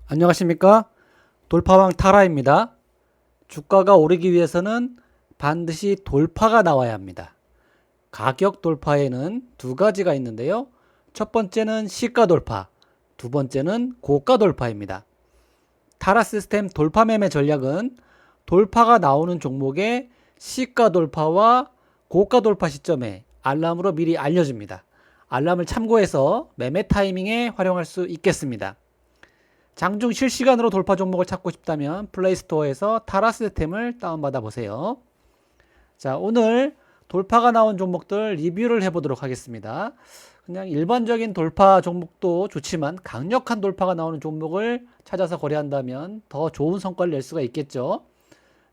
안녕하십니까? 돌파왕 타라입니다. 주가가 오르기 위해서는 반드시 돌파가 나와야 합니다. 가격 돌파에는 두 가지가 있는데요. 첫 번째는 시가 돌파, 두 번째는 고가 돌파입니다. 타라 시스템 돌파 매매 전략은 돌파가 나오는 종목의 시가 돌파와 고가 돌파 시점에 알람으로 미리 알려줍니다. 알람을 참고해서 매매 타이밍에 활용할 수 있겠습니다. 장중 실시간으로 돌파 종목을 찾고 싶다면 플레이스토어에서 타라 시스템을 다운받아 보세요. 자, 오늘 돌파가 나온 종목들 리뷰를 해보도록 하겠습니다. 그냥 일반적인 돌파 종목도 좋지만 강력한 돌파가 나오는 종목을 찾아서 거래한다면 더 좋은 성과를 낼 수가 있겠죠.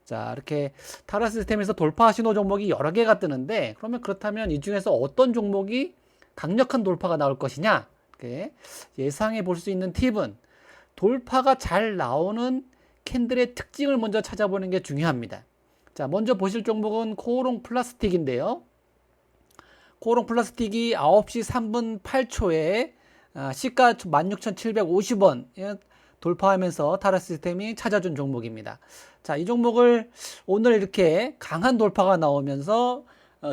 자, 이렇게 타라 시스템에서 돌파 신호 종목이 여러 개가 뜨는데, 그러면 그렇다면 이 중에서 어떤 종목이 강력한 돌파가 나올 것이냐? 이렇게 예상해 볼 수 있는 팁은 돌파가 잘 나오는 캔들의 특징을 먼저 찾아보는 게 중요합니다. 자, 먼저 보실 종목은 코오롱 플라스틱인데요. 코오롱 플라스틱이 9시 3분 8초에 시가 16,750원 돌파하면서 타라 시스템이 찾아준 종목입니다. 자, 이 종목을 오늘 이렇게 강한 돌파가 나오면서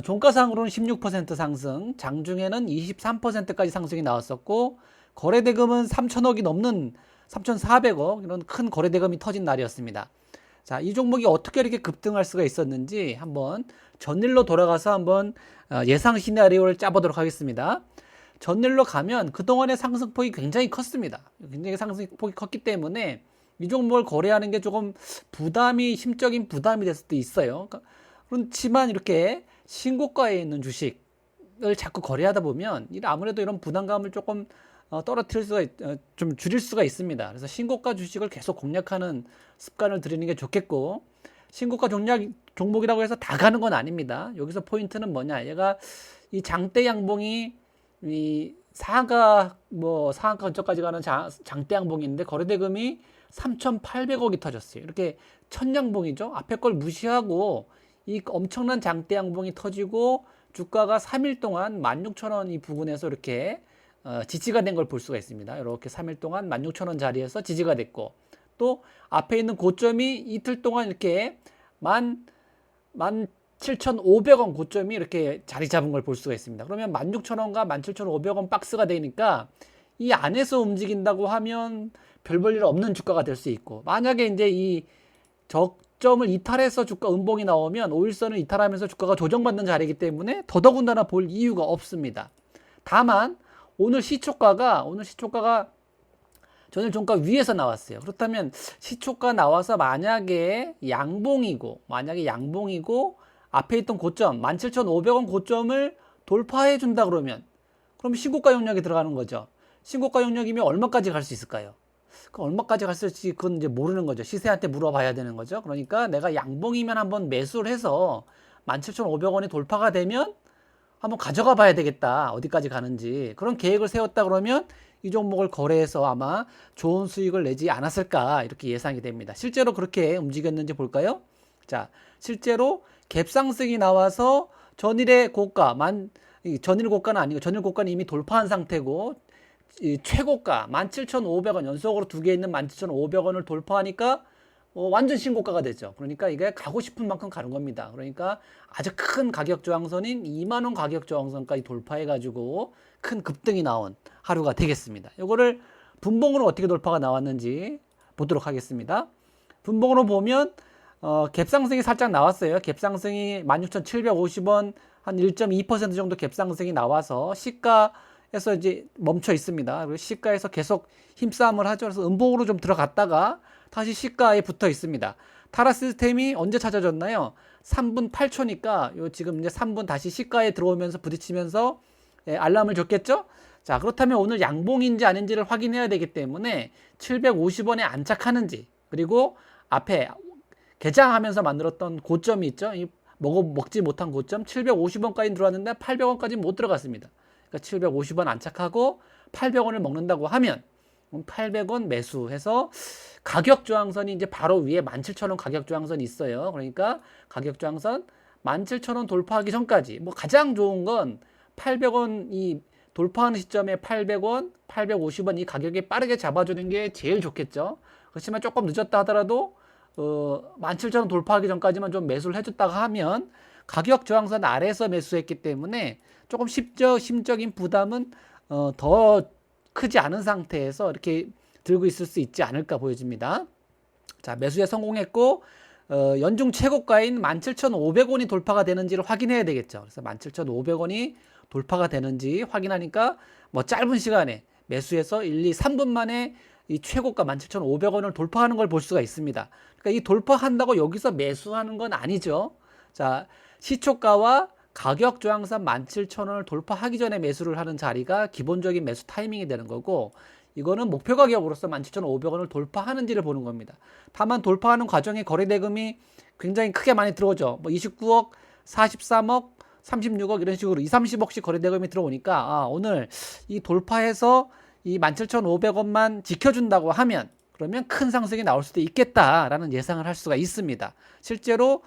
종가상으로는 16% 상승, 장중에는 23%까지 상승이 나왔었고, 거래대금은 3천억이 넘는 3,400억, 이런 큰 거래대금이 터진 날이었습니다. 자, 이 종목이 어떻게 이렇게 급등할 수가 있었는지 한번 전일로 돌아가서 한번 예상 시나리오를 짜보도록 하겠습니다. 전일로 가면 그동안의 상승폭이 굉장히 컸습니다. 굉장히 상승폭이 컸기 때문에 이 종목을 거래하는 게 조금 심적인 부담이 될 수도 있어요. 그렇지만 이렇게 신고가에 있는 주식을 자꾸 거래하다 보면 아무래도 이런 부담감을 조금 좀 줄일 수가 있습니다. 그래서 신고가 주식을 계속 공략하는 습관을 들이는 게 좋겠고, 신고가 종목이라고 해서 다 가는 건 아닙니다. 여기서 포인트는 뭐냐? 얘가 이 장대 양봉이 이 상한가 근처까지 가는 장대 양봉인데 거래대금이 3,800억이 터졌어요. 이렇게 천양봉이죠. 앞에 걸 무시하고 이 엄청난 장대 양봉이 터지고 주가가 3일 동안 16,000원 이 부근에서 이렇게 지지가 된 걸 볼 수가 있습니다. 이렇게 3일 동안 16,000원 자리에서 지지가 됐고, 또 앞에 있는 고점이 이틀 동안 이렇게 17,500원 고점이 이렇게 자리 잡은 걸 볼 수가 있습니다. 그러면 16,000원과 17,500원 박스가 되니까 이 안에서 움직인다고 하면 별 볼 일 없는 주가가 될 수 있고, 만약에 이제 이 적점을 이탈해서 주가 음봉이 나오면 5일선을 이탈하면서 주가가 조정받는 자리이기 때문에 더더군다나 볼 이유가 없습니다. 다만 오늘 시초가가 전일 종가 위에서 나왔어요. 그렇다면 시초가 나와서 만약에 양봉이고 앞에 있던 고점 17,500원 고점을 도파해 준다 그러면 그럼 신고가 영역에 들어가는 거죠. 신고가 영역이면 얼마까지 갈 수 있을까요? 얼마까지 갈 수 있을지 그건 이제 모르는 거죠. 시세한테 물어봐야 되는 거죠. 그러니까 내가 양봉이면 한번 매수를 해서 17,500원이 돌파가 되면 한번 가져가 봐야 되겠다. 어디까지 가는지. 그런 계획을 세웠다 그러면 이 종목을 거래해서 아마 좋은 수익을 내지 않았을까 이렇게 예상이 됩니다. 실제로 그렇게 움직였는지 볼까요? 자, 실제로 갭상승이 나와서 전일 고가는 이미 돌파한 상태고, 최고가 17,500원 연속으로 두 개 있는 17,500원을 돌파하니까 완전 신고가가 되죠. 그러니까 이게 가고 싶은 만큼 가는 겁니다. 그러니까 아주 큰 가격 저항선인 2만원 가격 저항선까지 돌파해가지고 큰 급등이 나온 하루가 되겠습니다. 이거를 분봉으로 어떻게 돌파가 나왔는지 보도록 하겠습니다. 분봉으로 보면 갭상승이 살짝 나왔어요. 갭상승이 16,750원 한 1.2% 정도 갭상승이 나와서 시가에서 이제 멈춰 있습니다. 그리고 시가에서 계속 힘싸움을 하죠. 그래서 음봉으로 좀 들어갔다가 다시 시가에 붙어 있습니다. 타라 시스템이 언제 찾아줬나요? 3분 8초니까 지금 이제 3분 다시 시가에 들어오면서 부딪히면서 알람을 줬겠죠? 자, 그렇다면 오늘 양봉인지 아닌지를 확인해야 되기 때문에 750원에 안착하는지, 그리고 앞에 개장하면서 만들었던 고점이 있죠? 먹지 못한 고점 750원까지 들어왔는데 800원까지 못 들어갔습니다. 그러니까 750원 안착하고 800원을 먹는다고 하면 800원 매수해서 가격 저항선이 이제 바로 위에 17,000원 가격 저항선이 있어요. 그러니까 가격 저항선 17,000원 돌파하기 전까지 가장 좋은 건 800원 이 돌파하는 시점에 800원, 850원 이 가격에 빠르게 잡아주는 게 제일 좋겠죠. 그렇지만 조금 늦었다 하더라도 17,000원 돌파하기 전까지만 좀 매수를 해줬다가 하면 가격 저항선 아래에서 매수했기 때문에 조금 심적인 부담은 더 크지 않은 상태에서 이렇게 들고 있을 수 있지 않을까 보여집니다. 자, 매수에 성공했고 연중 최고가인 17,500원이 돌파가 되는지를 확인해야 되겠죠. 그래서 17,500원이 돌파가 되는지 확인하니까 뭐 짧은 시간에 매수해서 1, 2, 3분 만에 이 최고가 17,500원을 돌파하는 걸 볼 수가 있습니다. 그러니까 이 돌파한다고 여기서 매수하는 건 아니죠. 자, 시초가와 가격 저항선 17,000원을 돌파하기 전에 매수를 하는 자리가 기본적인 매수 타이밍이 되는 거고, 이거는 목표 가격으로서 17,500원을 돌파하는지를 보는 겁니다. 다만 돌파하는 과정에 거래대금이 굉장히 크게 많이 들어오죠. 뭐 29억, 43억, 36억 이런 식으로 2, 30억씩 거래대금이 들어오니까 오늘 이 돌파해서 이 17,500원만 지켜준다고 하면 그러면 큰 상승이 나올 수도 있겠다라는 예상을 할 수가 있습니다. 실제로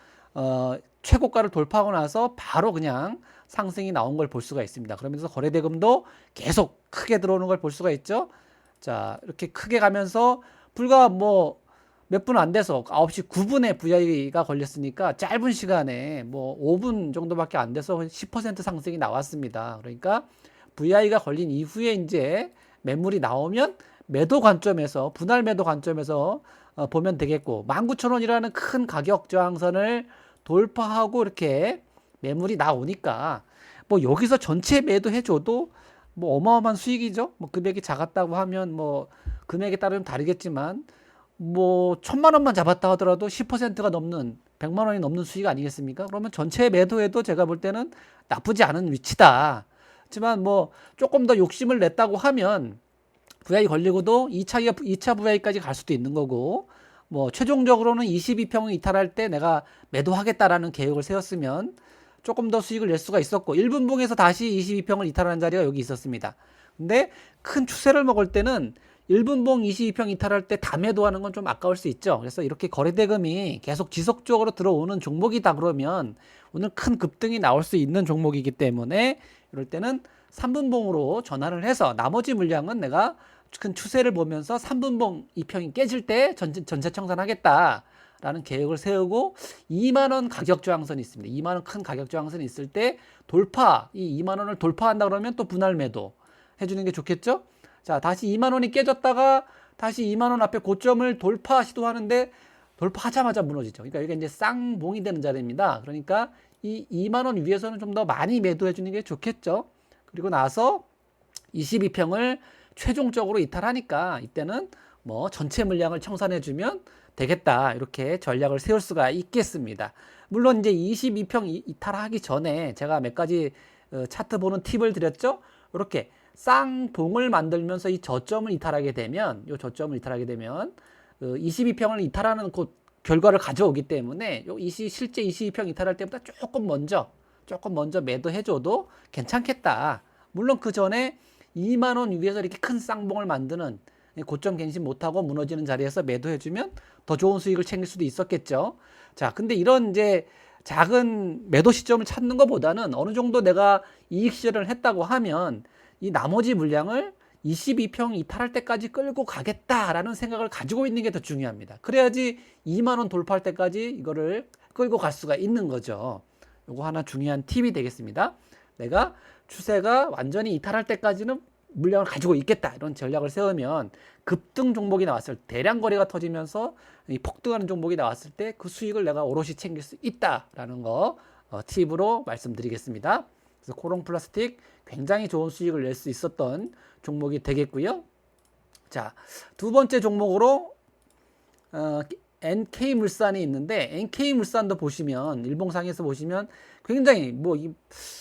최고가를 돌파하고 나서 바로 그냥 상승이 나온 걸 볼 수가 있습니다. 그러면서 거래대금도 계속 크게 들어오는 걸 볼 수가 있죠. 자, 이렇게 크게 가면서 불과 뭐 몇 분 안 돼서 9시 9분에 VI가 걸렸으니까 짧은 시간에 뭐 5분 정도밖에 안 돼서 10% 상승이 나왔습니다. 그러니까 VI가 걸린 이후에 이제 매물이 나오면 매도 관점에서 분할 매도 관점에서 보면 되겠고, 19,000원이라는 큰 가격 저항선을 돌파하고 이렇게 매물이 나오니까 뭐 여기서 전체 매도해줘도 뭐 어마어마한 수익이죠. 뭐 금액이 작았다고 하면 뭐 금액에 따르면 다르겠지만 뭐 1,000만 원만 잡았다 하더라도 10%가 넘는 100만 원이 넘는 수익 아니겠습니까? 그러면 전체 매도해도 제가 볼 때는 나쁘지 않은 위치다. 하지만 뭐 조금 더 욕심을 냈다고 하면 VI 걸리고도 2차 VI까지 갈 수도 있는 거고, 뭐 최종적으로는 22평을 이탈할 때 내가 매도하겠다라는 계획을 세웠으면 조금 더 수익을 낼 수가 있었고, 1분봉에서 다시 22평을 이탈하는 자리가 여기 있었습니다. 근데 큰 추세를 먹을 때는 1분봉 22평 이탈할 때 다 매도하는 건 좀 아까울 수 있죠. 그래서 이렇게 거래대금이 계속 지속적으로 들어오는 종목이다 그러면 오늘 큰 급등이 나올 수 있는 종목이기 때문에 이럴 때는 3분봉으로 전환을 해서 나머지 물량은 내가 큰 추세를 보면서 3분봉 2평이 깨질 때 전체 청산하겠다라는 계획을 세우고, 2만원 가격 저항선이 있습니다. 2만원 큰 가격 저항선이 있을 때 이 2만원을 돌파한다 그러면 또 분할 매도 해주는 게 좋겠죠. 자, 다시 2만원이 깨졌다가 다시 2만원 앞에 고점을 돌파 시도하는데 돌파하자마자 무너지죠. 그러니까 이게 이제 쌍봉이 되는 자리입니다. 그러니까 이 2만원 위에서는 좀 더 많이 매도해 주는 게 좋겠죠. 그리고 나서 22평을 최종적으로 이탈하니까 이때는 뭐 전체 물량을 청산해 주면 되겠다, 이렇게 전략을 세울 수가 있겠습니다. 물론 이제 22평 이탈하기 전에 제가 몇 가지 차트 보는 팁을 드렸죠. 이렇게 쌍봉을 만들면서 이 저점을 이탈하게 되면 22평을 이탈하는 그 결과를 가져오기 때문에 실제 22평 이탈할 때보다 조금 먼저 매도해줘도 괜찮겠다. 물론 그 전에 2만원 위에서 이렇게 큰 쌍봉을 만드는, 고점 갱신 못하고 무너지는 자리에서 매도해주면 더 좋은 수익을 챙길 수도 있었겠죠. 자, 근데 이런 이제 작은 매도 시점을 찾는 것보다는 어느 정도 내가 이익 실현을 했다고 하면 이 나머지 물량을 22평 이탈할 때까지 끌고 가겠다라는 생각을 가지고 있는 게 더 중요합니다. 그래야지 2만원 돌파할 때까지 이거를 끌고 갈 수가 있는 거죠. 요거 하나 중요한 팁이 되겠습니다. 내가 추세가 완전히 이탈할 때까지는 물량을 가지고 있겠다, 이런 전략을 세우면 급등 종목이 나왔을 때, 대량 거래가 터지면서 이 폭등하는 종목이 나왔을 때 그 수익을 내가 오롯이 챙길 수 있다라는 거 팁으로 말씀드리겠습니다. 그래서 코롱 플라스틱 굉장히 좋은 수익을 낼 수 있었던 종목이 되겠고요. 자, 두 번째 종목으로 NK물산이 있는데, NK물산도 보시면 일봉상에서 보시면 굉장히 뭐 이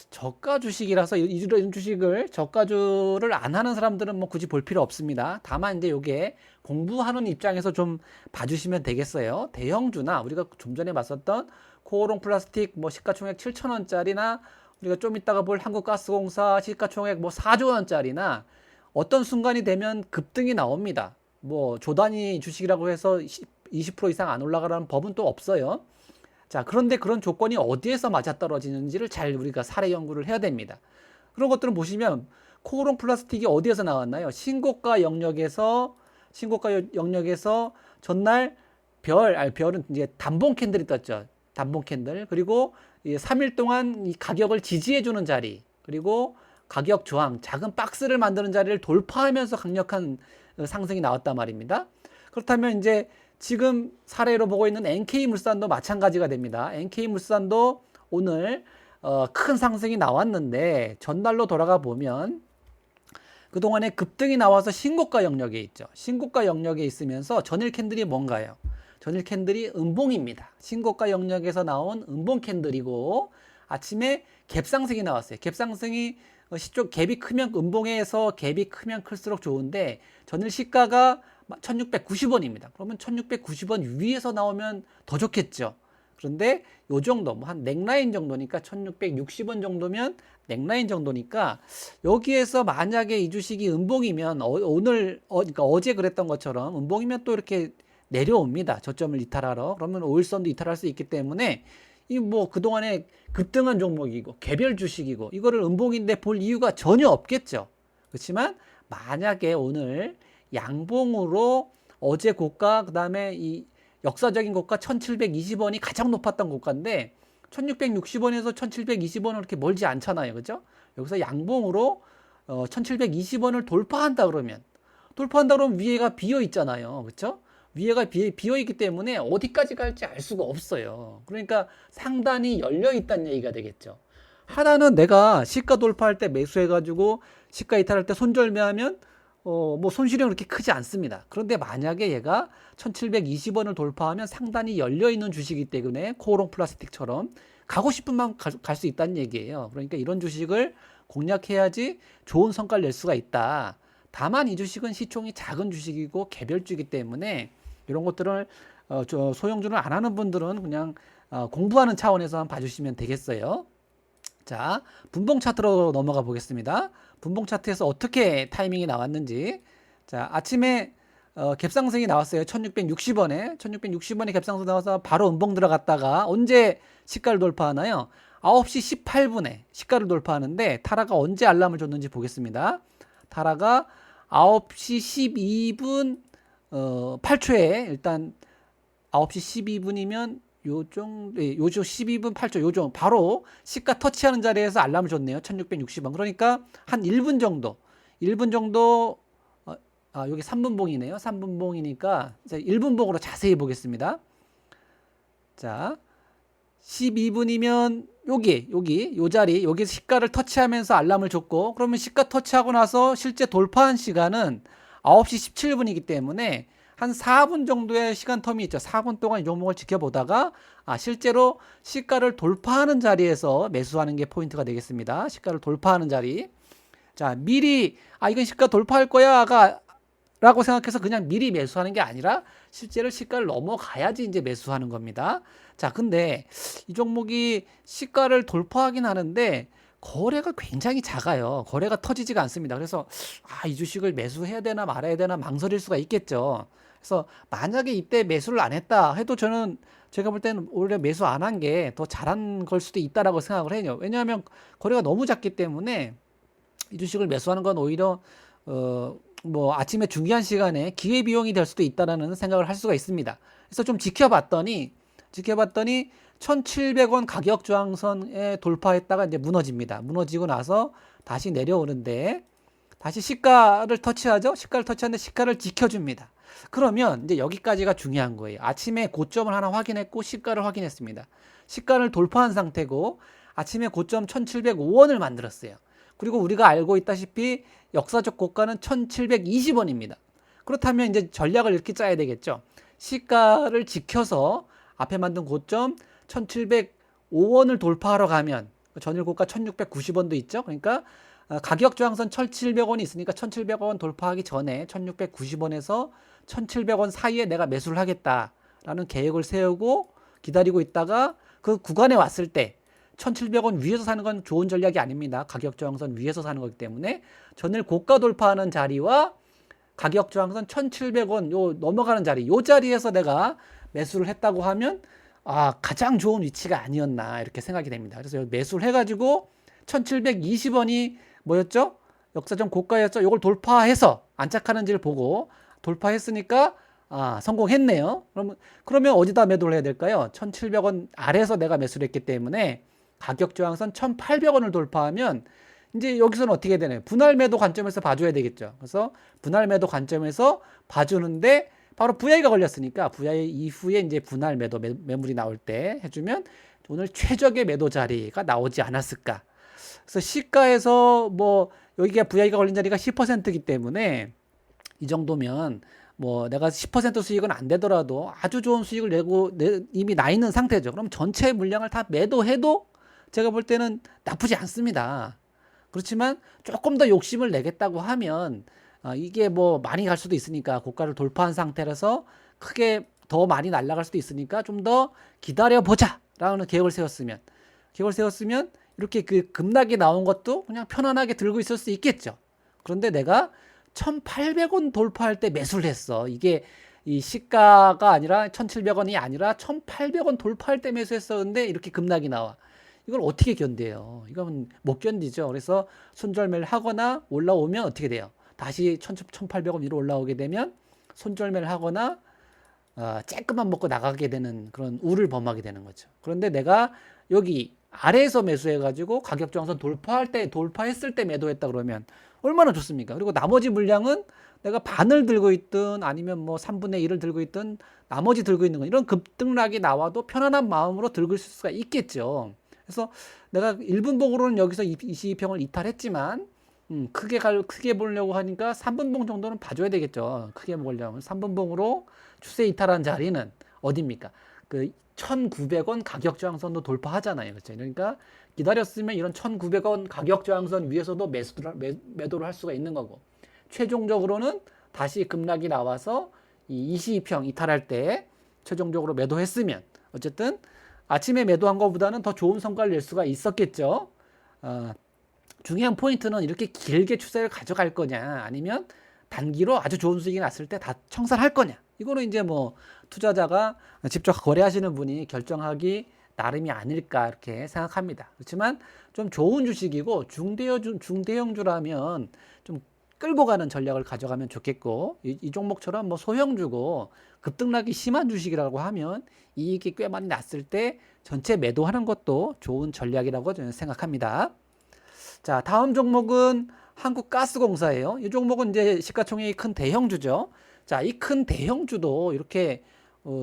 저가 주식이라서 이런 주식을 저가주를 안 하는 사람들은 뭐 굳이 볼 필요 없습니다. 다만 이제 요게 공부하는 입장에서 좀 봐주시면 되겠어요. 대형주나 우리가 좀 전에 봤었던 코오롱 플라스틱 뭐 시가총액 7,000원짜리나 우리가 좀 이따가 볼 한국가스공사 시가총액 뭐 4조 원짜리나 어떤 순간이 되면 급등이 나옵니다. 뭐 조단위 주식이라고 해서 20% 이상 안 올라가라는 법은 또 없어요. 자, 그런데 그런 조건이 어디에서 맞아떨어지는지를 잘 우리가 사례 연구를 해야 됩니다. 그런 것들은 보시면 코오롱 플라스틱이 어디에서 나왔나요? 신고가 영역에서 전날 별은 이제 단봉 캔들이 떴죠. 단봉 캔들. 그리고 3일 동안 이 가격을 지지해주는 자리. 그리고 가격 저항, 작은 박스를 만드는 자리를 돌파하면서 강력한 상승이 나왔단 말입니다. 그렇다면 이제 지금 사례로 보고 있는 NK물산도 마찬가지가 됩니다. NK물산도 오늘 큰 상승이 나왔는데 전날로 돌아가 보면 그동안에 급등이 나와서 신고가 영역에 있죠. 신고가 영역에 있으면서 전일 캔들이 뭔가요? 전일 캔들이 음봉입니다. 신고가 영역에서 나온 음봉 캔들이고 아침에 갭상승이 나왔어요. 갭상승이 시쪽 갭이 크면 음봉에서 갭이 크면 클수록 좋은데 전일 시가가 1690원입니다. 그러면 1690원 위에서 나오면 더 좋겠죠. 그런데 요 정도 뭐 한 넥라인 정도니까 1660원 정도면 넥라인 정도니까 여기에서 만약에 이 주식이 음봉이면 그러니까 어제 그랬던 것처럼 음봉이면 또 이렇게 내려옵니다. 저점을 이탈하러. 그러면 오일선도 이탈할 수 있기 때문에 이 뭐 그동안에 급등한 종목이고 개별 주식이고 이거를 음봉인데 볼 이유가 전혀 없겠죠. 그렇지만 만약에 오늘 양봉으로 어제 고가 그다음에 이 역사적인 고가 1720원이 가장 높았던 고가인데 1660원에서 1720원은 그렇게 멀지 않잖아요. 그죠? 여기서 양봉으로 1720원을 돌파한다 그러면 위에가 비어 있잖아요. 그렇죠? 위에가 비어 있기 때문에 어디까지 갈지 알 수가 없어요. 그러니까 상단이 열려 있다는 얘기가 되겠죠. 하나는 내가 시가 돌파할 때 매수해가지고 시가 이탈할 때 손절매하면 뭐 손실이 그렇게 크지 않습니다. 그런데 만약에 얘가 1720원을 돌파하면 상단이 열려 있는 주식이기 때문에 코오롱 플라스틱처럼 가고 싶은 만큼 갈 수 있다는 얘기예요. 그러니까 이런 주식을 공략해야지 좋은 성과를 낼 수가 있다. 다만 이 주식은 시총이 작은 주식이고 개별주이기 때문에 이런 것들을 소형주를 안 하는 분들은 그냥 공부하는 차원에서 한번 봐주시면 되겠어요. 자, 분봉 차트로 넘어가 보겠습니다. 분봉 차트에서 어떻게 타이밍이 나왔는지. 자, 아침에 갭상승이 나왔어요. 1660원에 갭상승 나와서 바로 음봉 들어갔다가 언제 시가를 돌파하나요? 9시 18분에 시가를 돌파하는데 타라가 언제 알람을 줬는지 보겠습니다. 타라가 9시 12분 8초에 일단 9시 12분이면 요정 12분 8초 요정 바로 시가 터치하는 자리에서 알람을 줬네요. 1660원. 그러니까 한 1분 정도 여기 3분봉이네요. 3분봉이니까 1분봉으로 자세히 보겠습니다. 자, 12분이면 요 자리 여기 시가를 터치하면서 알람을 줬고 그러면 시가 터치하고 나서 실제 돌파한 시간은 9시 17분이기 때문에 한 4분 정도의 시간 텀이 있죠. 4분 동안 이 종목을 지켜보다가 실제로 시가를 돌파하는 자리에서 매수하는 게 포인트가 되겠습니다. 시가를 돌파하는 자리. 자, 미리 이건 시가 돌파할 거야 라고 생각해서 그냥 미리 매수하는 게 아니라 실제로 시가를 넘어가야지 이제 매수하는 겁니다. 자, 근데 이 종목이 시가를 돌파하긴 하는데 거래가 굉장히 작아요. 거래가 터지지가 않습니다. 그래서 이 주식을 매수해야 되나 말아야 되나 망설일 수가 있겠죠. 그래서 만약에 이때 매수를 안 했다 해도 제가 볼 때는 오히려 매수 안 한 게 더 잘한 걸 수도 있다라고 생각을 해요. 왜냐하면 거래가 너무 작기 때문에 이 주식을 매수하는 건 오히려 뭐 아침에 중요한 시간에 기회비용이 될 수도 있다라는 생각을 할 수가 있습니다. 그래서 좀 지켜봤더니 1700원 가격 저항선에 돌파했다가 이제 무너집니다. 무너지고 나서 다시 내려오는데 다시 시가를 터치하죠. 시가를 터치하는데 시가를 지켜줍니다. 그러면 이제 여기까지가 중요한 거예요. 아침에 고점을 하나 확인했고 시가를 확인했습니다. 시가를 돌파한 상태고 아침에 고점 1705원을 만들었어요. 그리고 우리가 알고 있다시피 역사적 고가는 1720원입니다. 그렇다면 이제 전략을 이렇게 짜야 되겠죠. 시가를 지켜서 앞에 만든 고점 1705원을 돌파하러 가면 전일 고가 1690원도 있죠. 그러니까 가격 저항선 1700원이 있으니까 1700원 돌파하기 전에 1690원에서 1700원 사이에 내가 매수를 하겠다라는 계획을 세우고 기다리고 있다가 그 구간에 왔을 때 1700원 위에서 사는 건 좋은 전략이 아닙니다. 가격 저항선 위에서 사는 거기 때문에 전일 고가 돌파하는 자리와 가격 저항선 1700원 요 넘어가는 자리 요 자리에서 내가 매수를 했다고 하면 가장 좋은 위치가 아니었나 이렇게 생각이 됩니다. 그래서 매수를 해가지고 1720원이 뭐였죠? 역사적 고가였죠. 이걸 돌파해서 안착하는지를 보고 돌파했으니까 성공했네요. 그러면 어디다 매도를 해야 될까요? 1,700원 아래에서 내가 매수를 했기 때문에 가격 저항선 1,800원을 돌파하면 이제 여기서는 어떻게 되나요? 분할 매도 관점에서 봐줘야 되겠죠. 그래서 분할 매도 관점에서 봐주는데 바로 VI가 걸렸으니까 VI 이후에 이제 분할 매도 매물이 나올 때 해주면 오늘 최적의 매도 자리가 나오지 않았을까. 그래서 시가에서 뭐 여기가 VI가 걸린 자리가 10%이기 때문에 이 정도면 뭐 내가 10% 수익은 안 되더라도 아주 좋은 수익을 내고 이미 나 있는 상태죠. 그럼 전체 물량을 다 매도해도 제가 볼 때는 나쁘지 않습니다. 그렇지만 조금 더 욕심을 내겠다고 하면 이게 뭐 많이 갈 수도 있으니까 고가를 돌파한 상태라서 크게 더 많이 날아갈 수도 있으니까 좀 더 기다려보자 라는 계획을 세웠으면 이렇게 그 급락이 나온 것도 그냥 편안하게 들고 있을 수 있겠죠. 그런데 내가 1,800원 돌파할 때 매수를 했어. 이게 이 시가가 아니라 1,700원이 아니라 1,800원 돌파할 때 매수했었는데 이렇게 급락이 나와. 이걸 어떻게 견뎌요? 이건 못 견디죠. 그래서 손절매를 하거나 올라오면 어떻게 돼요? 다시 1,800원 위로 올라오게 되면 손절매를 하거나 쬐끔만 먹고 나가게 되는 그런 우를 범하게 되는 거죠. 그런데 내가 여기 아래에서 매수해가지고 가격 저항선 돌파했을 때 매도했다 그러면 얼마나 좋습니까? 그리고 나머지 물량은 내가 반을 들고 있든 아니면 뭐 3분의 1을 들고 있든 나머지 들고 있는 거 이런 급등락이 나와도 편안한 마음으로 들고 있을 수가 있겠죠. 그래서 내가 1분봉으로는 여기서 22평을 이탈했지만 크게 보려고 하니까 3분봉 정도는 봐줘야 되겠죠. 크게 보려면 3분봉으로 추세 이탈한 자리는 어디입니까? 그 1,900원 가격 저항선도 돌파하잖아요. 그렇죠? 그러니까 기다렸으면 이런 1,900원 가격 저항선 위에서도 매도를 할 수가 있는 거고 최종적으로는 다시 급락이 나와서 이 22평 이탈할 때 최종적으로 매도했으면 어쨌든 아침에 매도한 것보다는 더 좋은 성과를 낼 수가 있었겠죠. 중요한 포인트는 이렇게 길게 추세를 가져갈 거냐 아니면 단기로 아주 좋은 수익이 났을 때 다 청산할 거냐. 이거는 이제 뭐 투자자가 직접 거래하시는 분이 결정하기 나름이 아닐까 이렇게 생각합니다. 그렇지만 좀 좋은 주식이고 중대형주라면 좀 끌고 가는 전략을 가져가면 좋겠고 이 종목처럼 뭐 소형주고 급등락이 심한 주식이라고 하면 이익이 꽤 많이 났을 때 전체 매도하는 것도 좋은 전략이라고 저는 생각합니다. 자, 다음 종목은 한국가스공사예요. 이 종목은 이제 시가총액이 큰 대형주죠. 자, 이 큰 대형주도 이렇게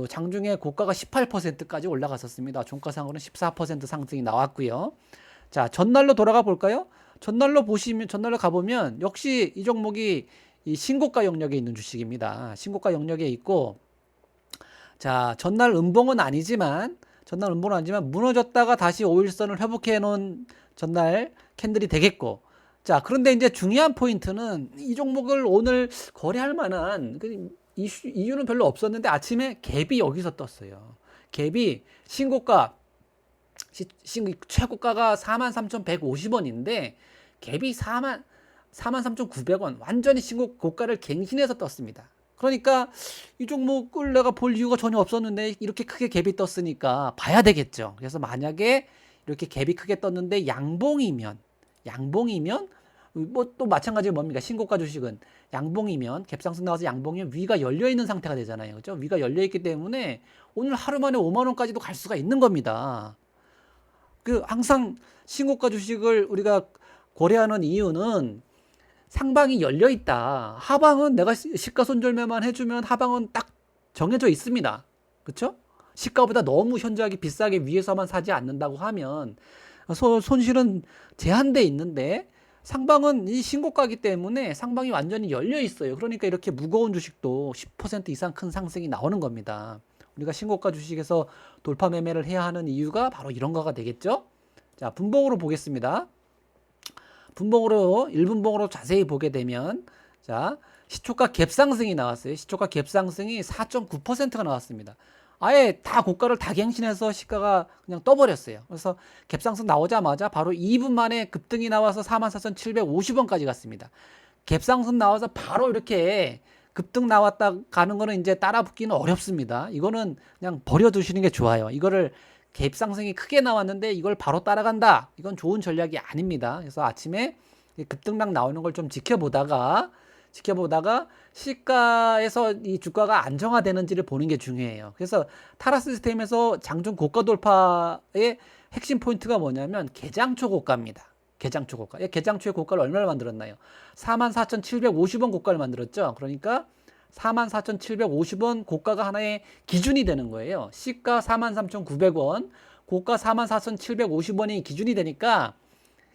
장중에 고가가 18%까지 올라갔었습니다. 종가상으로는 14% 상승이 나왔고요. 자, 전날로 돌아가 볼까요? 전날로 가보면 역시 이 종목이 이 신고가 영역에 있는 주식입니다. 신고가 영역에 있고, 자, 전날 음봉은 아니지만 무너졌다가 다시 5일선을 회복해 놓은 전날 캔들이 되겠고, 자, 그런데 이제 중요한 포인트는 이 종목을 오늘 거래할 만한 이유는 별로 없었는데 아침에 갭이 여기서 떴어요. 갭이 신고가 최고가가 43,150원인데 갭이 43,900원 완전히 고가를 갱신해서 떴습니다. 그러니까 이 종목을 내가 볼 이유가 전혀 없었는데 이렇게 크게 갭이 떴으니까 봐야 되겠죠. 그래서 만약에 이렇게 갭이 크게 떴는데 양봉이면 뭐 또 마찬가지로 뭡니까? 신고가 주식은 양봉이면 갭상승 나와서 양봉이면 위가 열려 있는 상태가 되잖아요. 그렇죠? 위가 열려 있기 때문에 오늘 하루 만에 5만 원까지도 갈 수가 있는 겁니다. 항상 신고가 주식을 우리가 고려하는 이유는 상방이 열려 있다. 하방은 내가 시가 손절매만 해주면 하방은 딱 정해져 있습니다. 그렇죠? 시가보다 너무 현저하게 비싸게 위에서만 사지 않는다고 하면 손실은 제한돼 있는데 상방은 이 신고가이기 때문에 상방이 완전히 열려 있어요. 그러니까 이렇게 무거운 주식도 10% 이상 큰 상승이 나오는 겁니다. 우리가 신고가 주식에서 돌파 매매를 해야 하는 이유가 바로 이런 거가 되겠죠. 자, 분봉으로 보겠습니다. 1분봉으로 자세히 보게 되면, 자, 시초가 갭상승이 나왔어요. 시초가 갭상승이 4.9%가 나왔습니다. 아예 다 고가를 다 갱신해서 시가가 그냥 떠버렸어요. 그래서 갭상승 나오자마자 바로 2분 만에 급등이 나와서 44,750원까지 갔습니다. 갭상승 나와서 바로 이렇게 급등 나왔다 가는 거는 이제 따라 붙기는 어렵습니다. 이거는 그냥 버려두시는 게 좋아요. 이거를 갭상승이 크게 나왔는데 이걸 바로 따라간다. 이건 좋은 전략이 아닙니다. 그래서 아침에 급등락 나오는 걸 좀 지켜보다가 시가에서 이 주가가 안정화되는지를 보는 게 중요해요. 그래서 타라 시스템에서 장중 고가 돌파의 핵심 포인트가 뭐냐면 개장초 고가입니다. 개장초 고가. 개장초의 고가를 얼마를 만들었나요? 44,750원 고가를 만들었죠. 그러니까 44,750원 고가가 하나의 기준이 되는 거예요. 시가 43,900원, 고가 44,750원이 기준이 되니까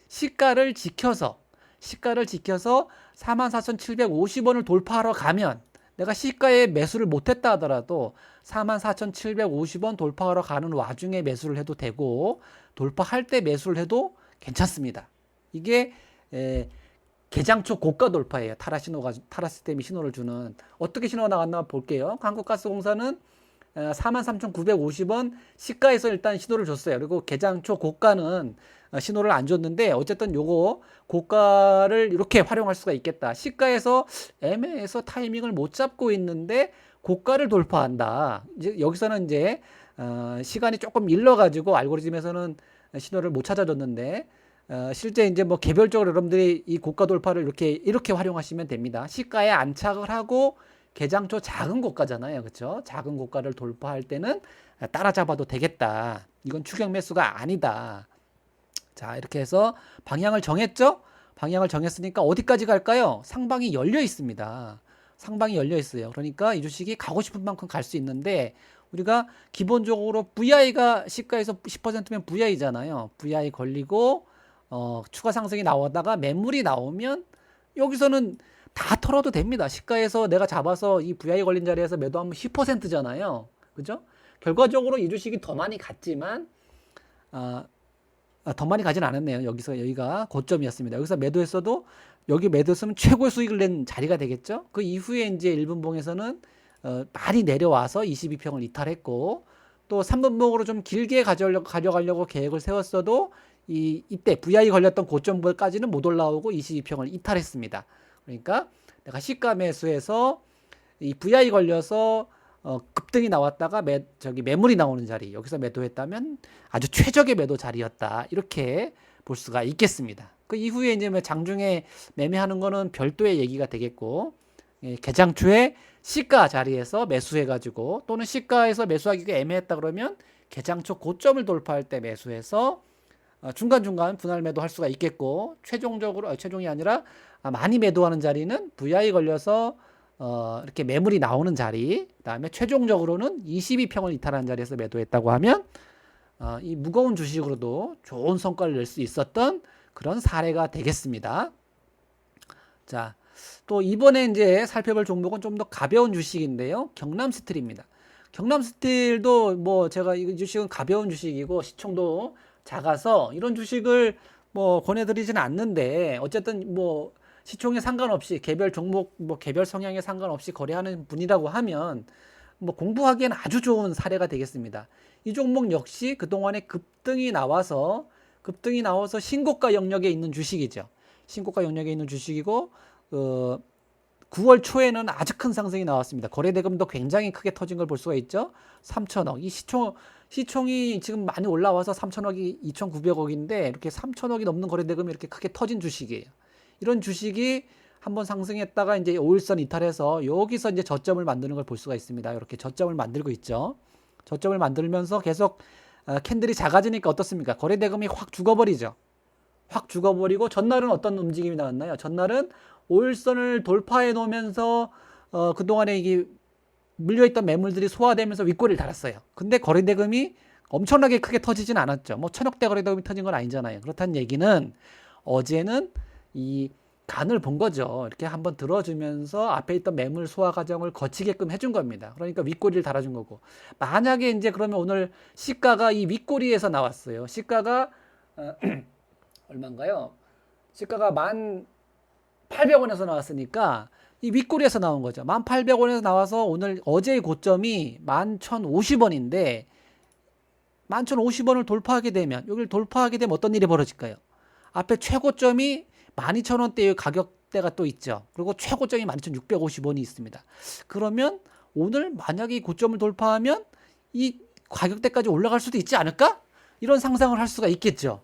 시가를 지켜서 44,750원을 돌파하러 가면 내가 시가에 매수를 못했다 하더라도 44,750원 돌파하러 가는 와중에 매수를 해도 되고 돌파할 때 매수를 해도 괜찮습니다. 이게 개장초 고가 돌파예요. 타라 시스템이 신호를 주는. 어떻게 신호가 나갔나 볼게요. 한국가스공사는 43,950원 시가에서 일단 신호를 줬어요. 그리고 개장초 고가는 신호를 안 줬는데 어쨌든 요거 고가를 이렇게 활용할 수가 있겠다. 시가에서 애매해서 타이밍을 못 잡고 있는데 고가를 돌파한다. 이제 여기서는 이제 시간이 조금 일러가지고 알고리즘에서는 신호를 못 찾아줬는데 실제 이제 뭐 개별적으로 여러분들이 이 고가 돌파를 이렇게 활용하시면 됩니다. 시가에 안착을 하고 개장초 작은 고가잖아요. 그렇죠? 작은 고가를 돌파할 때는 따라잡아도 되겠다. 이건 추격 매수가 아니다. 자, 이렇게 해서 방향을 정했죠? 방향을 정했으니까 어디까지 갈까요? 상방이 열려 있습니다. 상방이 열려 있어요. 그러니까 이 주식이 가고 싶은 만큼 갈 수 있는데 우리가 기본적으로 VI가 시가에서 10%면 VI잖아요. VI 걸리고 추가 상승이 나오다가 매물이 나오면 여기서는 다 털어도 됩니다. 시가에서 내가 잡아서 이 VI 걸린 자리에서 매도하면 10%잖아요. 그죠? 결과적으로 이 주식이 더 많이 갔지만 더 많이 가진 않았네요. 여기가 고점이었습니다. 여기서 매도했어도 여기 매도했으면 최고의 수익을 낸 자리가 되겠죠. 그 이후에 이제 1분봉에서는 많이 내려와서 22평을 이탈했고 또 3분봉으로 좀 길게 가져가려고 계획을 세웠어도 이때 VI 걸렸던 고점까지는 못 올라오고 22평을 이탈했습니다. 그러니까 내가 시가 매수해서 이 VI 걸려서 급등이 나왔다가 매물이 나오는 자리 여기서 매도했다면 아주 최적의 매도 자리였다. 이렇게 볼 수가 있겠습니다. 그 이후에 이제 장중에 매매하는 거는 별도의 얘기가 되겠고 개장초에 시가 자리에서 매수해가지고 또는 시가에서 매수하기가 애매했다 그러면 개장초 고점을 돌파할 때 매수해서 중간중간 분할 매도할 수가 있겠고 최종이 아니라 많이 매도하는 자리는 VI 걸려서 이렇게 매물이 나오는 자리 그다음에 최종적으로는 22평을 이탈하는 자리에서 매도했다고 하면 이 무거운 주식으로도 좋은 성과를 낼 수 있었던 그런 사례가 되겠습니다. 자, 또 이번에 이제 살펴볼 종목은 좀 더 가벼운 주식인데요. 경남스틸입니다. 경남스틸도 뭐 제가 이 주식은 가벼운 주식이고 시총도 작아서 이런 주식을 뭐 권해드리지는 않는데 어쨌든 뭐 시총에 상관없이 개별 종목 뭐 개별 성향에 상관없이 거래하는 분이라고 하면 뭐 공부하기에는 아주 좋은 사례가 되겠습니다. 이 종목 역시 그동안에 급등이 나와서 신고가 영역에 있는 주식이죠. 신고가 영역에 있는 주식이고 9월 초에는 아주 큰 상승이 나왔습니다. 거래대금도 굉장히 크게 터진 걸 볼 수가 있죠. 3천억. 이 시총이 지금 많이 올라와서 3천억이 2,900억인데 이렇게 3천억이 넘는 거래대금이 이렇게 크게 터진 주식이에요. 이런 주식이 한번 상승했다가 이제 5일선 이탈해서 여기서 이제 저점을 만드는 걸 볼 수가 있습니다. 이렇게 저점을 만들고 있죠. 저점을 만들면서 계속 캔들이 작아지니까 어떻습니까? 거래대금이 확 죽어버리죠. 확 죽어버리고 전날은 어떤 움직임이 나왔나요? 전날은 5일선을 돌파해 놓으면서 그동안에 이게 물려있던 매물들이 소화되면서 윗꼬리를 달았어요. 근데 거래대금이 엄청나게 크게 터지진 않았죠. 뭐 천억대 거래대금이 터진 건 아니잖아요. 그렇다는 얘기는 어제는 이 간을 본 거죠. 이렇게 한번 들어주면서 앞에 있던 매물 소화 과정을 거치게끔 해준 겁니다. 그러니까 윗꼬리를 달아준 거고. 만약에 이제 그러면 오늘 시가가 이 윗꼬리에서 나왔어요. 시가가 얼마인가요? 시가가 1,800원에서 나왔으니까 이 윗꼬리에서 나온 거죠. 1,800원에서 나와서 어제의 고점이 11,050원인데 11,050원을 돌파하게 되면 여기를 돌파하게 되면 어떤 일이 벌어질까요? 앞에 최고점이 12,000원대의 가격대가 또 있죠. 그리고 최고점이 12,650원이 있습니다. 그러면 오늘 만약에 이 고점을 돌파하면 이 가격대까지 올라갈 수도 있지 않을까? 이런 상상을 할 수가 있겠죠.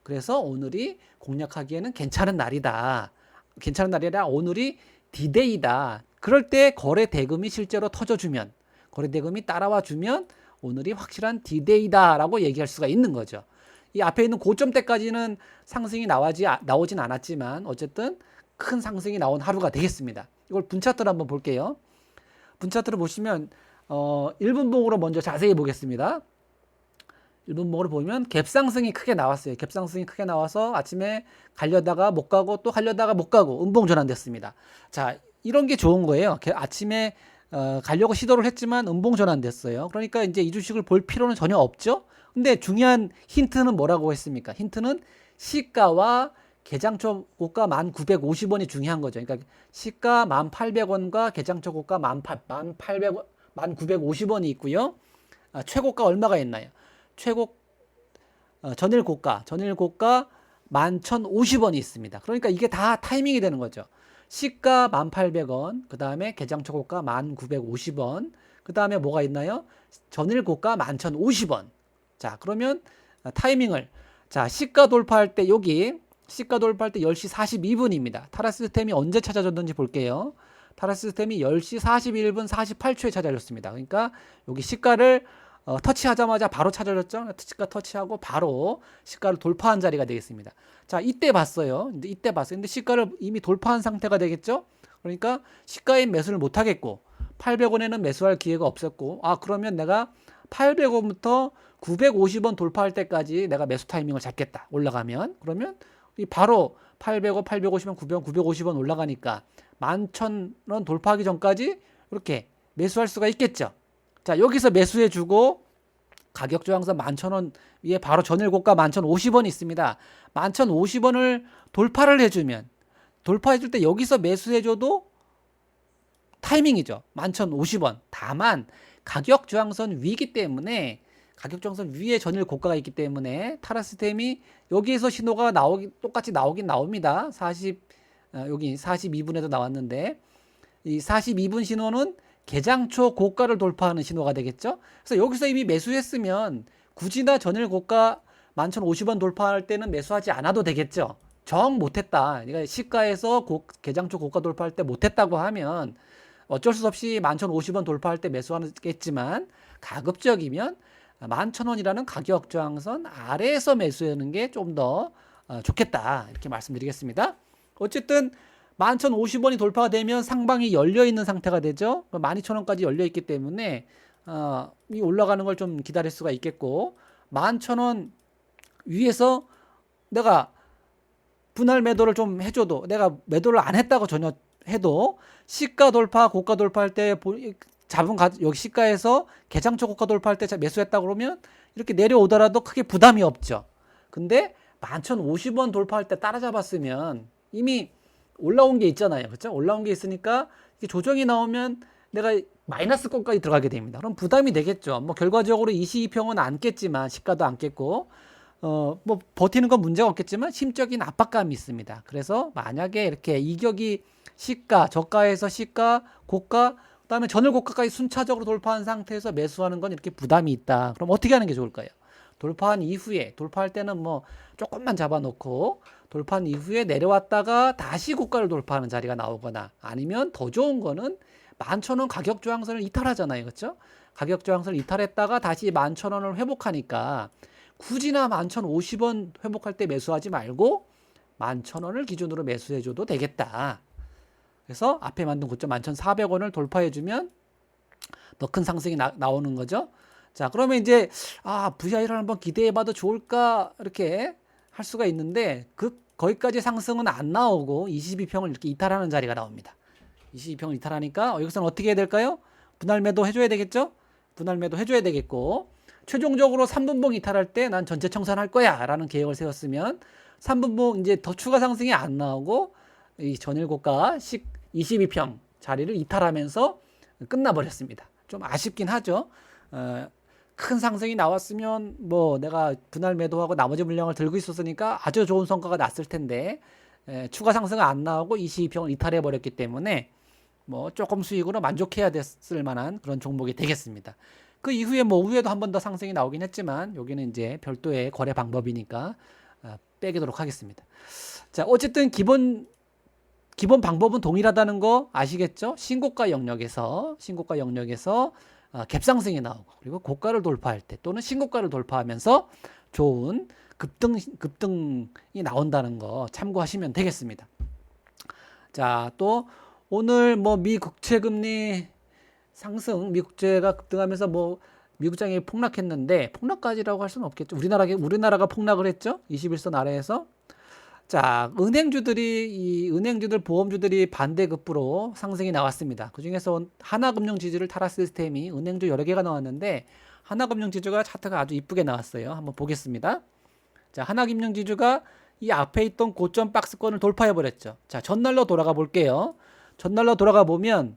그래서 오늘이 공략하기에는 괜찮은 날이다. 괜찮은 날이라 오늘이 디데이다. 그럴 때 거래 대금이 실제로 터져주면, 거래 대금이 따라와 주면 오늘이 확실한 디데이다라고 얘기할 수가 있는 거죠. 이 앞에 있는 고점대까지는 상승이 나오진 않았지만 어쨌든 큰 상승이 나온 하루가 되겠습니다. 이걸 분차트를 한번 볼게요. 분차트를 보시면 1분봉으로 먼저 자세히 보겠습니다. 1분봉으로 보면 갭상승이 크게 나왔어요. 갭상승이 크게 나와서 아침에 가려다가 못 가고 또 가려다가 못 가고 음봉 전환됐습니다. 자, 이런 게 좋은 거예요. 아침에 가려고 시도를 했지만 음봉 전환됐어요. 그러니까 이제 이 주식을 볼 필요는 전혀 없죠. 근데 중요한 힌트는 뭐라고 했습니까? 힌트는 시가와 개장초 고가 1,950원이 중요한 거죠. 그러니까 시가 1,800원과 개장초 고가 1,950원이 있고요. 최고가 얼마가 있나요? 전일 고가 11,050원이 있습니다. 그러니까 이게 다 타이밍이 되는 거죠. 시가 1,800원, 그 다음에 개장초 고가 1,950원, 그 다음에 뭐가 있나요? 전일 고가 11,050원. 자, 그러면 타이밍을, 자, 시가 돌파할 때 여기, 시가 돌파할 때 10시 42분입니다. 타라시스템이 언제 찾아줬는지 볼게요. 타라시스템이 10시 41분 48초에 찾아줬습니다. 그러니까 여기 시가를 터치하자마자 바로 찾아줬죠. 시가 터치하고 바로 시가를 돌파한 자리가 되겠습니다. 자, 이때 봤어요. 이때 봤어요. 근데 시가를 이미 돌파한 상태가 되겠죠. 그러니까 시가에 매수를 못 하겠고 800원에는 매수할 기회가 없었고, 그러면 내가 800원부터 950원 돌파할 때까지 내가 매수 타이밍을 잡겠다. 올라가면. 그러면 바로 800원, 850원, 900원, 950원 올라가니까 11,000원 돌파하기 전까지 이렇게 매수할 수가 있겠죠. 자, 여기서 매수해주고 가격 조항선 11,000원 위에 바로 전일 고가 11,050원이 있습니다. 11,050원을 돌파를 해주면, 돌파해줄 때 여기서 매수해줘도 타이밍이죠. 11,050원. 다만 가격 저항선 위이기 때문에, 가격 저항선 위에 전일 고가가 있기 때문에 타라시스템이 여기에서 신호가 똑같이 나오긴 나옵니다. 여기 42분에도 나왔는데, 이 42분 신호는 개장초 고가를 돌파하는 신호가 되겠죠. 그래서 여기서 이미 매수했으면 굳이나 전일 고가 11,050원 돌파할 때는 매수하지 않아도 되겠죠. 정 못했다. 그러니까 시가에서 개장초 고가 돌파할 때 못했다고 하면 어쩔 수 없이 11,050원 돌파할 때 매수하겠지만, 가급적이면 11,000원이라는 가격 저항선 아래에서 매수하는 게 좀 더 좋겠다. 이렇게 말씀드리겠습니다. 어쨌든 11,050원이 돌파가 되면 상방이 열려있는 상태가 되죠. 12,000원까지 열려있기 때문에 이 올라가는 걸 좀 기다릴 수가 있겠고, 11,000원 위에서 내가 분할 매도를 좀 해줘도, 내가 매도를 안 했다고 전혀 해도 시가 돌파, 고가 돌파할 때 여기 시가에서 개장초 고가 돌파할 때 매수했다 그러면 이렇게 내려오더라도 크게 부담이 없죠. 근데 11,050원 돌파할 때 따라잡았으면 이미 올라온 게 있잖아요. 그렇죠? 올라온 게 있으니까 조정이 나오면 내가 마이너스 권까지 들어가게 됩니다. 그럼 부담이 되겠죠. 뭐 결과적으로 22평은 안겠지만, 시가도 안겠고, 뭐 버티는 건 문제가 없겠지만 심적인 압박감이 있습니다. 그래서 만약에 이렇게 이격이 시가, 저가에서 시가, 고가, 그다음에 전일 고가까지 순차적으로 돌파한 상태에서 매수하는 건 이렇게 부담이 있다. 그럼 어떻게 하는 게 좋을까요? 돌파한 이후에, 돌파할 때는 뭐 조금만 잡아놓고 돌파한 이후에 내려왔다가 다시 고가를 돌파하는 자리가 나오거나, 아니면 더 좋은 거는 11,000원 가격 저항선을 이탈하잖아요. 그렇죠? 가격 저항선을 이탈했다가 다시 11,000원을 회복하니까 굳이나 11,050원 회복할 때 매수하지 말고 11,000원을 기준으로 매수해줘도 되겠다. 그래서 앞에 만든 고점 11,400원을 돌파해주면 더 큰 상승이 나오는 거죠. 자, 그러면 이제 VI를 한번 기대해봐도 좋을까, 이렇게 할 수가 있는데, 거기까지 상승은 안 나오고 22평을 이렇게 이탈하는 자리가 나옵니다. 22평을 이탈하니까 여기서는 어떻게 해야 될까요? 분할 매도 해줘야 되겠죠? 분할 매도 해줘야 되겠고, 최종적으로 3분봉 이탈할 때 난 전체 청산할 거야 라는 계획을 세웠으면 3분봉 이제 더 추가 상승이 안 나오고 이 전일 고가 22평 자리를 이탈하면서 끝나버렸습니다. 좀 아쉽긴 하죠. 큰 상승이 나왔으면 뭐 내가 분할 매도하고 나머지 물량을 들고 있었으니까 아주 좋은 성과가 났을 텐데, 추가 상승은 안 나오고 22평을 이탈해 버렸기 때문에 뭐 조금 수익으로 만족해야 됐을 만한 그런 종목이 되겠습니다. 그 이후에 뭐 후에도 한 번 더 상승이 나오긴 했지만, 여기는 이제 별도의 거래 방법이니까 빼기도록 하겠습니다. 자, 어쨌든 기본 방법은 동일하다는 거 아시겠죠? 신고가 영역에서 갭상승이 나오고, 그리고 고가를 돌파할 때 또는 신고가를 돌파하면서 좋은 급등이 나온다는 거 참고하시면 되겠습니다. 자, 또 오늘 뭐 미 국채 금리 상승, 미 국채가 급등하면서 뭐 미국장이 폭락했는데, 폭락까지라고 할 수는 없겠죠. 우리나라가 폭락을 했죠. 21선 아래에서. 자, 은행주들, 보험주들이 반대급부로 상승이 나왔습니다. 그 중에서 하나금융지주를 타라 시스템이 은행주 여러 개가 나왔는데, 하나금융지주가 차트가 아주 이쁘게 나왔어요. 한번 보겠습니다. 자, 하나금융지주가 이 앞에 있던 고점 박스권을 돌파해 버렸죠. 자, 전날로 돌아가 볼게요. 전날로 돌아가 보면,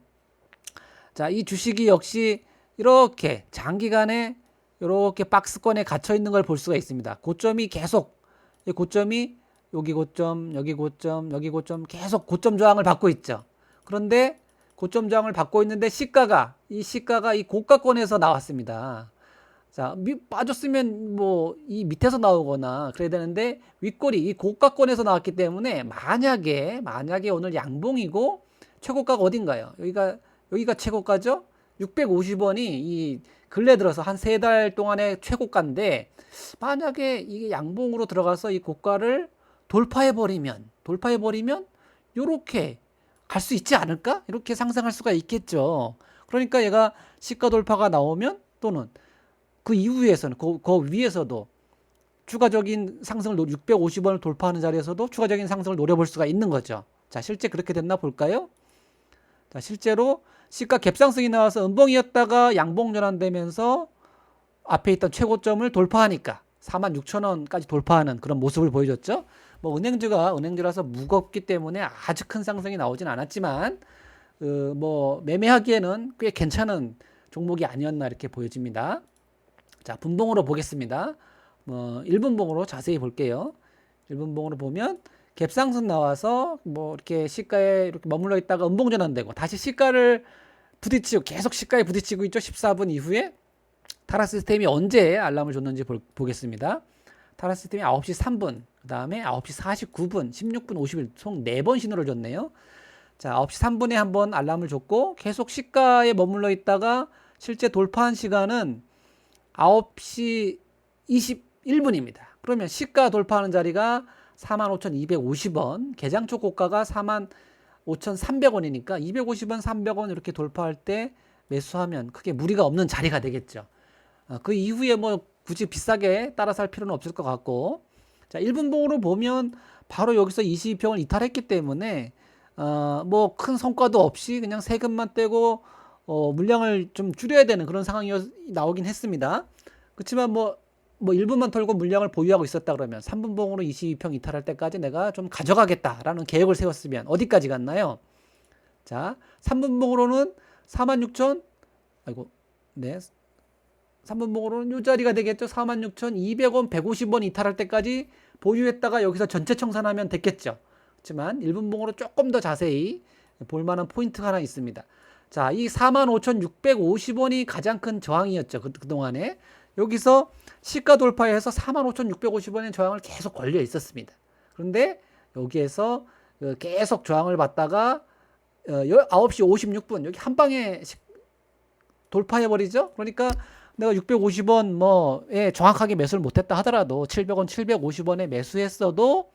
자, 이 주식이 역시 이렇게 장기간에 이렇게 박스권에 갇혀 있는 걸 볼 수가 있습니다. 고점이 계속, 이 고점이 여기 고점, 여기 고점, 여기 고점, 계속 고점 저항을 받고 있죠. 그런데 고점 저항을 받고 있는데 이 시가가 이 고가권에서 나왔습니다. 자, 빠졌으면 뭐 이 밑에서 나오거나 그래야 되는데, 윗꼬리 이 고가권에서 나왔기 때문에 만약에 오늘 양봉이고 최고가가 어딘가요? 여기가 최고가죠? 650원이 이 근래 들어서 한 3달 동안의 최고가인데, 만약에 이게 양봉으로 들어가서 이 고가를 돌파해 버리면 요렇게 갈 수 있지 않을까? 이렇게 상승할 수가 있겠죠. 그러니까 얘가 시가 돌파가 나오면, 또는 그 이후에서는 그 위에서도 추가적인 상승을 650원을 돌파하는 자리에서도 추가적인 상승을 노려볼 수가 있는 거죠. 자, 실제 그렇게 됐나 볼까요? 자, 실제로 시가 갭상승이 나와서 음봉이었다가 양봉 전환되면서 앞에 있던 최고점을 돌파하니까 46,000원까지 돌파하는 그런 모습을 보여줬죠. 뭐 은행주라서 무겁기 때문에 아주 큰 상승이 나오진 않았지만, 뭐 매매하기에는 꽤 괜찮은 종목이 아니었나 이렇게 보여집니다. 자, 분봉으로 보겠습니다. 1분봉으로 자세히 볼게요. 1분봉으로 보면 갭상승 나와서 뭐 이렇게 시가에 이렇게 머물러 있다가 음봉 전환되고 다시 계속 시가에 부딪히고 있죠. 14분 이후에 타라 시스템이 언제 알람을 줬는지 보겠습니다. 타라 시스템이 9시 3분, 그 다음에 9시 49분, 16분 50일 총 4번 신호를 줬네요. 자, 9시 3분에 한번 알람을 줬고 계속 시가에 머물러 있다가 실제 돌파한 시간은 9시 21분입니다. 그러면 시가 돌파하는 자리가 45,250원, 개장초 고가가 45,300원이니까 250원, 300원 이렇게 돌파할 때 매수하면 크게 무리가 없는 자리가 되겠죠. 그 이후에 뭐 굳이 비싸게 따라 살 필요는 없을 것 같고, 자, 1분봉으로 보면 바로 여기서 22평을 이탈했기 때문에 뭐 큰 성과도 없이 그냥 세금만 떼고 물량을 좀 줄여야 되는 그런 상황이 나오긴 했습니다. 그렇지만 뭐 1분만 털고 물량을 보유하고 있었다 그러면 3분봉으로 22평 이탈할 때까지 내가 좀 가져가겠다라는 계획을 세웠으면 어디까지 갔나요? 자, 3분봉으로는 3분봉으로는 이 자리가 되겠죠. 46,200원, 150원 이탈할 때까지 보유했다가 여기서 전체 청산하면 됐겠죠. 그렇지만 1분봉으로 조금 더 자세히 볼만한 포인트가 하나 있습니다. 자, 이 45,650원이 가장 큰 저항이었죠. 그동안에. 여기서 시가 돌파해서 45,650원의 저항을 계속 걸려 있었습니다. 그런데 여기에서 계속 저항을 받다가 9시 56분 여기 한 방에 돌파해 버리죠. 그러니까 내가 650원 뭐에 정확하게 매수를 못했다 하더라도 700원, 750원에 매수했어도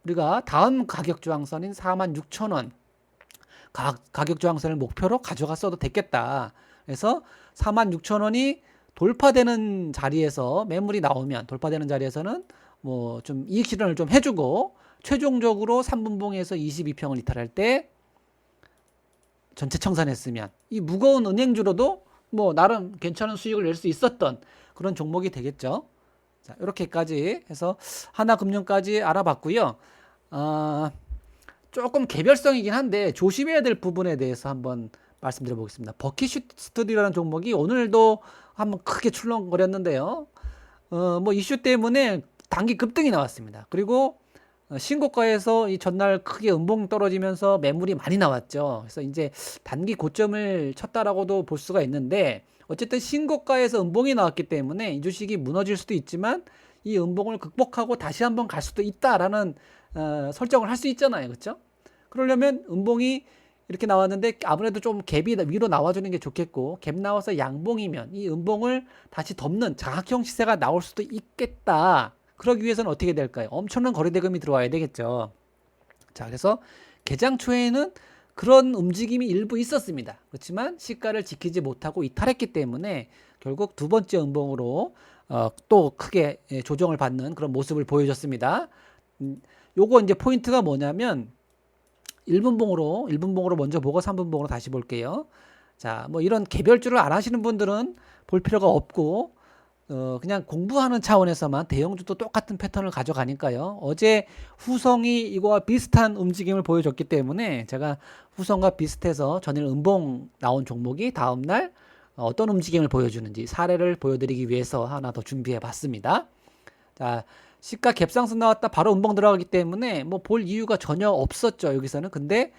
우리가 다음 가격 저항선인 46,000원 가격 저항선을 목표로 가져갔어도 됐겠다. 그래서 46,000원이 돌파되는 자리에서 매물이 나오면 돌파되는 자리에서는 뭐 좀 이익 실현을 좀 해주고, 최종적으로 3분봉에서 22평을 이탈할 때 전체 청산했으면 이 무거운 은행주로도 뭐 나름 괜찮은 수익을 낼 수 있었던 그런 종목이 되겠죠. 자, 이렇게까지 해서 하나금융까지 알아봤고요. 조금 개별성이긴 한데 조심해야 될 부분에 대해서 한번 말씀드려 보겠습니다. 버킷슈트디라는 종목이 오늘도 한번 크게 출렁거렸는데요. 뭐 이슈 때문에 단기 급등이 나왔습니다. 그리고 신고가에서 이 전날 크게 음봉 떨어지면서 매물이 많이 나왔죠. 그래서 이제 단기 고점을 쳤다라고도 볼 수가 있는데, 어쨌든 신고가에서 음봉이 나왔기 때문에 이 주식이 무너질 수도 있지만 이 음봉을 극복하고 다시 한번 갈 수도 있다라는 설정을 할 수 있잖아요. 그렇죠? 그러려면 음봉이 이렇게 나왔는데 아무래도 좀 갭이 위로 나와주는 게 좋겠고, 갭 나와서 양봉이면 이 음봉을 다시 덮는 자각형 시세가 나올 수도 있겠다. 그러기 위해서는 어떻게 될까요? 엄청난 거래대금이 들어와야 되겠죠. 자, 그래서 개장 초에는 그런 움직임이 일부 있었습니다. 그렇지만 시가를 지키지 못하고 이탈했기 때문에 결국 두 번째 음봉으로 또 크게 조정을 받는 그런 모습을 보여줬습니다. 요거 이제 포인트가 뭐냐면 1분봉으로 먼저 보고 3분봉으로 다시 볼게요. 자, 뭐 이런 개별주를 안 하시는 분들은 볼 필요가 없고, 그냥 공부하는 차원에서만 대형주도 똑같은 패턴을 가져가니까요. 어제 후성이 이거와 비슷한 움직임을 보여줬기 때문에 제가 후성과 비슷해서 전일 음봉 나온 종목이 다음날 어떤 움직임을 보여주는지 사례를 보여드리기 위해서 하나 더 준비해 봤습니다. 자, 시가 갭상승 나왔다 바로 음봉 들어가기 때문에 뭐 볼 이유가 전혀 없었죠, 여기서는. 근데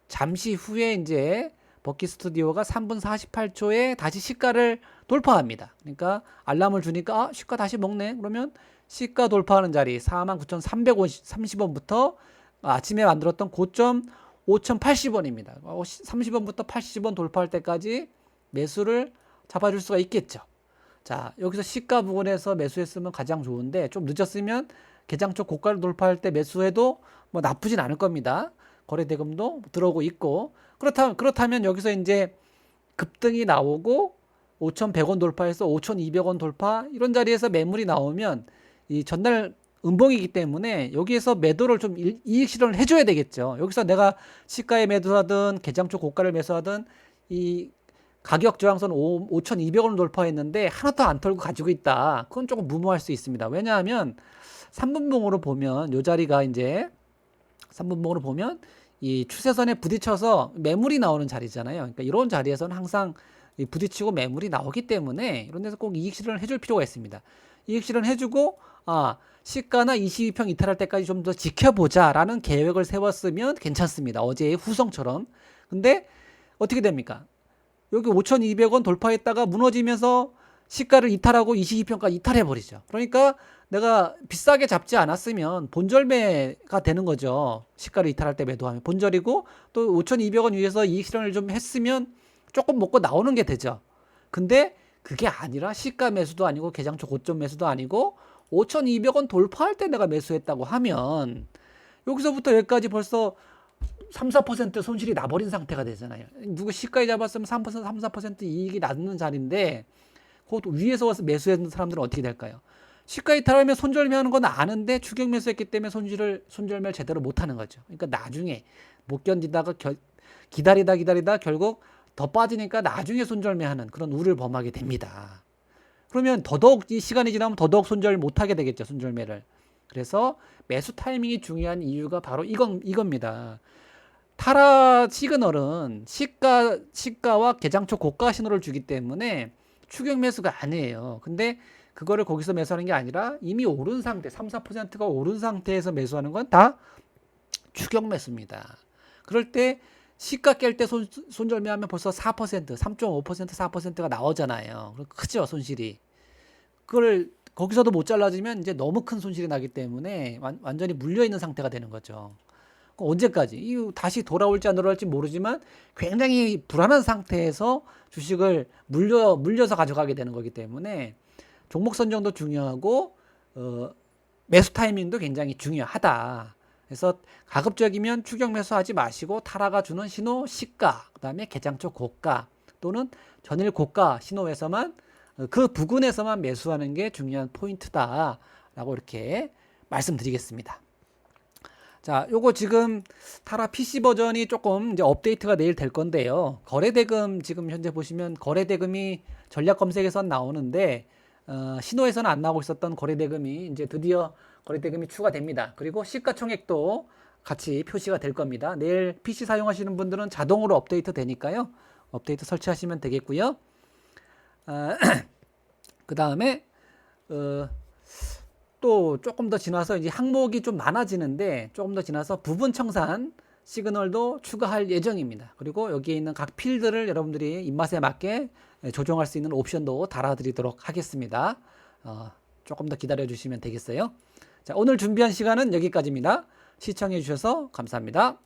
잠시 후에 이제 버키 스튜디오가 3분 48초에 다시 시가를 돌파합니다. 그러니까 알람을 주니까 시가 다시 먹네. 그러면 시가 돌파하는 자리 45,330원부터 아침에 만들었던 고점 5,080원입니다. 30원부터 80원 돌파할 때까지 매수를 잡아줄 수가 있겠죠. 자, 여기서 시가 부근에서 매수했으면 가장 좋은데, 좀 늦었으면 개장 쪽 고가를 돌파할 때 매수해도 뭐 나쁘진 않을 겁니다. 거래 대금도 들어오고 있고, 그렇다면 여기서 이제 급등이 나오고 5,100원 돌파해서 5,200원 돌파 이런 자리에서 매물이 나오면 이 전날 음봉이기 때문에 여기에서 매도를 좀 이익 실현을 해줘야 되겠죠. 여기서 내가 시가에 매도하든 개장 쪽 고가를 매수하든 이 가격 저항선 5,200원을 돌파했는데 하나도 안 털고 가지고 있다. 그건 조금 무모할 수 있습니다. 왜냐하면 3분봉으로 보면 이 자리가 이제 3분봉으로 보면 이 추세선에 부딪혀서 매물이 나오는 자리잖아요. 그러니까 이런 자리에서는 항상 부딪히고 매물이 나오기 때문에 이런 데서 꼭 이익 실현을 해줄 필요가 있습니다. 이익 실현 해주고 시가나 22평 이탈할 때까지 좀 더 지켜보자라는 계획을 세웠으면 괜찮습니다. 어제의 후성처럼. 근데 어떻게 됩니까? 여기 5,200원 돌파했다가 무너지면서 시가를 이탈하고 22평까지 이탈해버리죠. 그러니까 내가 비싸게 잡지 않았으면 본절매가 되는 거죠. 시가를 이탈할 때 매도하면 본절이고, 또 5,200원 위에서 이익 실현을 좀 했으면 조금 먹고 나오는 게 되죠. 근데 그게 아니라 시가 매수도 아니고 개장초 고점 매수도 아니고 5,200원 돌파할 때 내가 매수했다고 하면 여기서부터 여기까지 벌써 3, 4% 손실이 나버린 상태가 되잖아요. 누구 시가에 잡았으면 3%, 3, 4% 이익이 나는 자리인데 그 위에서 와서 매수했는 사람들은 어떻게 될까요? 시가 이탈하면 손절매하는 건 아는데 추격 매수했기 때문에 손절매를 제대로 못하는 거죠. 그러니까 나중에 못 견디다가 기다리다 결국 더 빠지니까 나중에 손절매하는 그런 우를 범하게 됩니다. 그러면 더더욱 이 시간이 지나면 더더욱 손절 못하게 되겠죠, 손절매를. 그래서 매수 타이밍이 중요한 이유가 바로 이겁니다. 타라 시그널은 시가와 개장초 고가 신호를 주기 때문에 추격 매수가 아니에요. 근데 그거를 거기서 매수하는 게 아니라 이미 오른 상태, 3, 4%가 오른 상태에서 매수하는 건 다 추격 매수입니다. 그럴 때 시가 깰 때 손절매하면 벌써 4%, 3.5%, 4%가 나오잖아요. 크죠, 손실이. 그걸 거기서도 못 잘라주면 이제 너무 큰 손실이 나기 때문에 완전히 물려있는 상태가 되는 거죠. 언제까지? 이 다시 돌아올지 안 돌아올지 모르지만 굉장히 불안한 상태에서 주식을 물려서 가져가게 되는 거기 때문에 종목 선정도 중요하고 매수 타이밍도 굉장히 중요하다. 그래서 가급적이면 추격 매수하지 마시고 타라가 주는 신호 시가, 그다음에 개장초 고가 또는 전일 고가 신호에서만 그 부근에서만 매수하는 게 중요한 포인트다라고 이렇게 말씀드리겠습니다. 자, 요거 지금 타라 PC 버전이 조금 이제 업데이트가 내일 될 건데요. 거래대금 지금 현재 보시면 거래대금이 전략 검색에선 나오는데 신호에서는 안 나오고 있었던 거래대금이 이제 드디어 거래대금이 추가됩니다. 그리고 시가총액도 같이 표시가 될 겁니다. 내일 PC 사용하시는 분들은 자동으로 업데이트 되니까요. 업데이트 설치하시면 되겠고요. 그 다음에 또 조금 더 지나서 이제 항목이 좀 많아지는데 조금 더 지나서 부분 청산 시그널도 추가할 예정입니다. 그리고 여기에 있는 각 필드를 여러분들이 입맛에 맞게 조정할 수 있는 옵션도 달아드리도록 하겠습니다. 조금 더 기다려 주시면 되겠어요. 자, 오늘 준비한 시간은 여기까지입니다. 시청해 주셔서 감사합니다.